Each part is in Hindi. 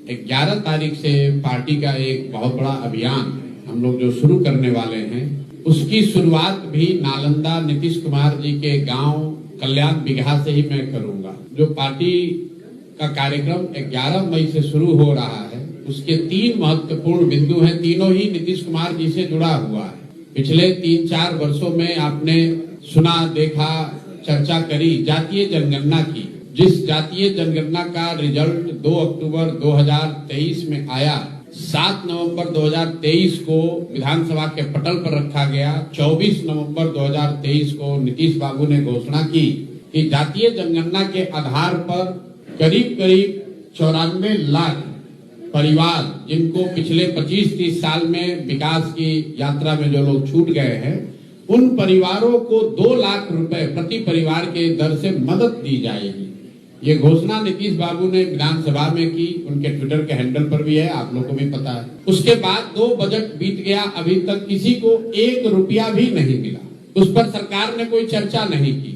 11 तारीख से पार्टी का एक बहुत बड़ा अभियान हम लोग जो शुरू करने वाले हैं, उसकी शुरुआत भी नालंदा नीतीश कुमार जी के गांव कल्याण बिगहा से ही मैं करूंगा। जो पार्टी का कार्यक्रम 11 मई से शुरू हो रहा है, उसके 3 महत्वपूर्ण बिंदु हैं। तीनों ही नीतीश कुमार जी से जुड़ा हुआ है। पिछले 3-4 वर्षों में आपने सुना, देखा, चर्चा करी जातीय जनगणना की। जिस जातीय जनगणना का रिजल्ट 2 अक्टूबर 2023 में आया, 7 नवंबर 2023 को विधानसभा के पटल पर रखा गया। 24 नवंबर 2023 को नीतीश बाबू ने घोषणा की कि जातीय जनगणना के आधार पर करीब 94 लाख परिवार, जिनको पिछले 25-30 साल में विकास की यात्रा में जो लोग छूट गए हैं, उन परिवारों को 2 लाख रुपए प्रति परिवार के दर से मदद दी जाएगी। ये घोषणा नीतीश बाबू ने विधानसभा में की, उनके ट्विटर के हैंडल पर भी है, आप लोगों को भी पता है। उसके बाद 2 बजट बीत गया, अभी तक किसी को 1 रुपया भी नहीं मिला। उस पर सरकार ने कोई चर्चा नहीं की।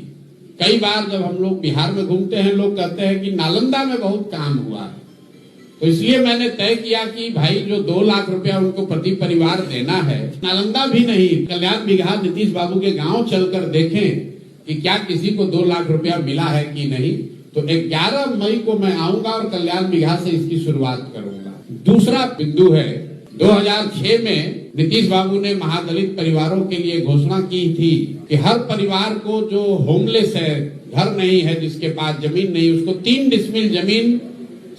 कई बार जब हम लोग बिहार में घूमते हैं, लोग कहते हैं कि नालंदा में बहुत काम हुआ है, तो इसलिए मैंने तय किया कि भाई जो 2 लाख रुपया उनको प्रति परिवार देना है, नालंदा भी नहीं, कल्याण बिगहा नीतीश बाबू के गांव चलकर देखें कि क्या किसी को 2 लाख रुपया मिला है कि नहीं। तो 11 मई को मैं आऊंगा और कल्याण बिगहा से इसकी शुरुआत करूंगा। दूसरा बिंदु है, 2006 में नीतीश बाबू ने महादलित परिवारों के लिए घोषणा की थी कि हर परिवार को जो होमलेस है, घर नहीं है, जिसके पास जमीन नहीं, उसको 3 डिसमिल जमीन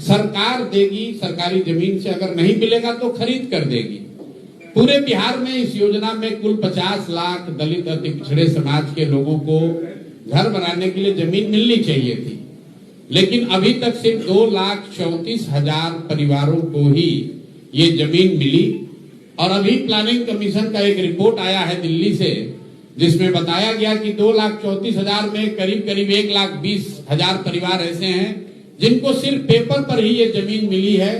सरकार देगी। सरकारी जमीन से अगर नहीं मिलेगा तो खरीद कर देगी। पूरे बिहार में इस योजना में कुल 50 लाख दलित अति पिछड़े समाज के लोगों को घर बनाने के लिए जमीन मिलनी चाहिए थी, लेकिन अभी तक सिर्फ 2,34,000 परिवारों को ही ये जमीन मिली। और अभी प्लानिंग कमीशन का एक रिपोर्ट आया है दिल्ली से, जिसमें बताया गया कि 2,34,000 में करीब 1,20,000 परिवार ऐसे हैं जिनको सिर्फ पेपर पर ही ये जमीन मिली है।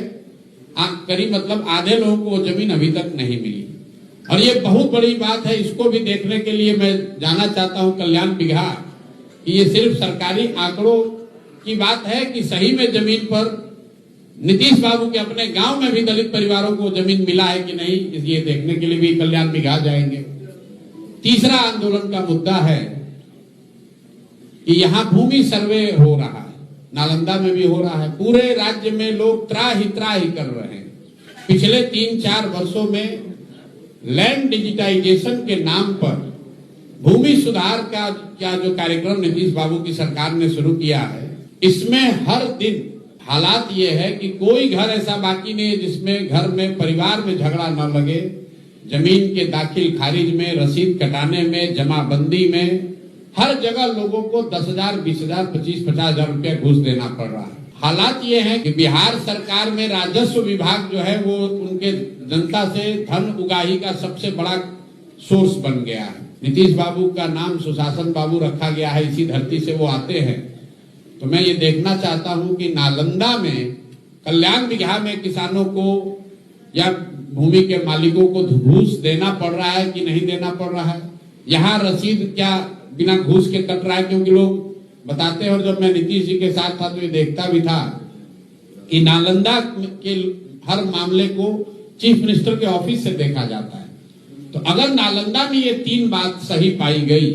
करीब मतलब आधे लोगों को जमीन अभी तक नहीं मिली। और ये बहुत बड़ी बात है। इसको भी देखने के लिए मैं जाना चाहता हूं कल्याण बिगहा कि ये सिर्फ सरकारी आंकड़ों की बात है कि सही में जमीन पर नीतीश बाबू के अपने गांव में भी दलित परिवारों को जमीन मिला है कि नहीं, ये देखने के लिए भी कल्याण बिगहा जाएंगे। तीसरा आंदोलन का मुद्दा है कि यहां भूमि सर्वे हो रहा है, नालंदा में भी हो रहा है। पूरे राज्य में लोग त्राही कर रहे हैं। पिछले 3-4 वर्षों में लैंड डिजिटाइजेशन के नाम पर भूमि सुधार का क्या जो कार्यक्रम नीतीश बाबू की सरकार ने शुरू किया है, इसमें हर दिन हालात ये है कि कोई घर ऐसा बाकी नहीं है जिसमें घर में परिवार में झगड़ा न लगे। जमीन के दाखिल खारिज में, रसीद कटाने में, जमाबंदी में, हर जगह लोगों को 10,000, 20,000, 25,000 रुपया घूस देना पड़ रहा है। हालात ये है कि बिहार सरकार में राजस्व विभाग जो है वो उनके जनता से धन उगाही का सबसे बड़ा सोर्स बन गया है। नीतीश बाबू का नाम सुशासन बाबू रखा गया है, इसी धरती से वो आते हैं। तो मैं ये देखना चाहता हूं कि नालंदा में कल्याण बिगहा में किसानों को या भूमि के मालिकों को घूस देना पड़ रहा है कि नहीं देना पड़ रहा है। यहाँ रसीद क्या बिना घूस के कट रहा है, क्योंकि लोग बताते हैं। और जब मैं नीतीश जी के साथ था तो ये देखता भी था कि नालंदा के हर मामले को चीफ मिनिस्टर के ऑफिस से देखा जाता है। तो अगर नालंदा में ये 3 बात सही पाई गई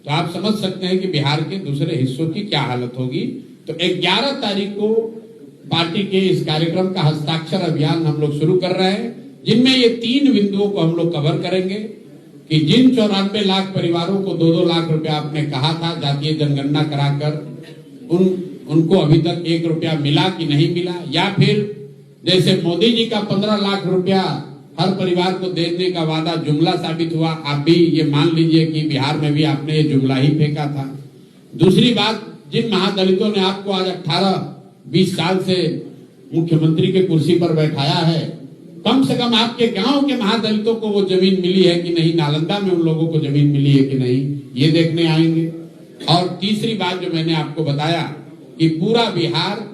तो आप समझ सकते हैं कि बिहार के दूसरे हिस्सों की क्या हालत होगी। तो 11 तारीख को पार्टी के इस कार्यक्रम का हस्ताक्षर अभियान हम लोग शुरू कर रहे हैं, जिनमें ये 3 बिंदुओं को हम लोग कवर करेंगे कि जिन 94 लाख परिवारों को 2-2 लाख रुपया आपने कहा था जातीय जनगणना कराकर, उनको अभी तक 1 रुपया मिला कि नहीं मिला, या फिर जैसे मोदी जी का 15 लाख रुपया हर परिवार को देने का वादा जुमला साबित हुआ। आप भी ये मान लीजिए कि बिहार में भी आपने ये जुमला ही फेंका था। दूसरी बात, जिन महादलितों ने आपको आज 18-20 साल से मुख्यमंत्री के कुर्सी पर बैठाया है, कम से कम आपके गांव के महादलितों को वो जमीन मिली है कि नहीं, नालंदा में उन लोगों को जमीन मिली है कि नहीं, ये देखने आएंगे। और तीसरी बात जो मैंने आपको बताया कि पूरा बिहार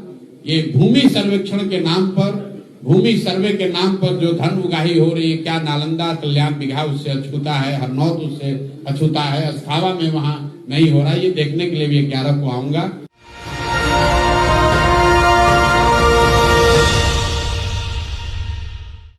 ये भूमि सर्वेक्षण के नाम पर, भूमि सर्वे के नाम पर जो धन उगाही हो रही है, क्या नालंदा कल्याण बिगहा उससे अछूता है, हरनौत उससे अछूता है, अस्थावा में वहां नहीं हो रहा है, ये देखने के लिए भी 11 को आऊंगा।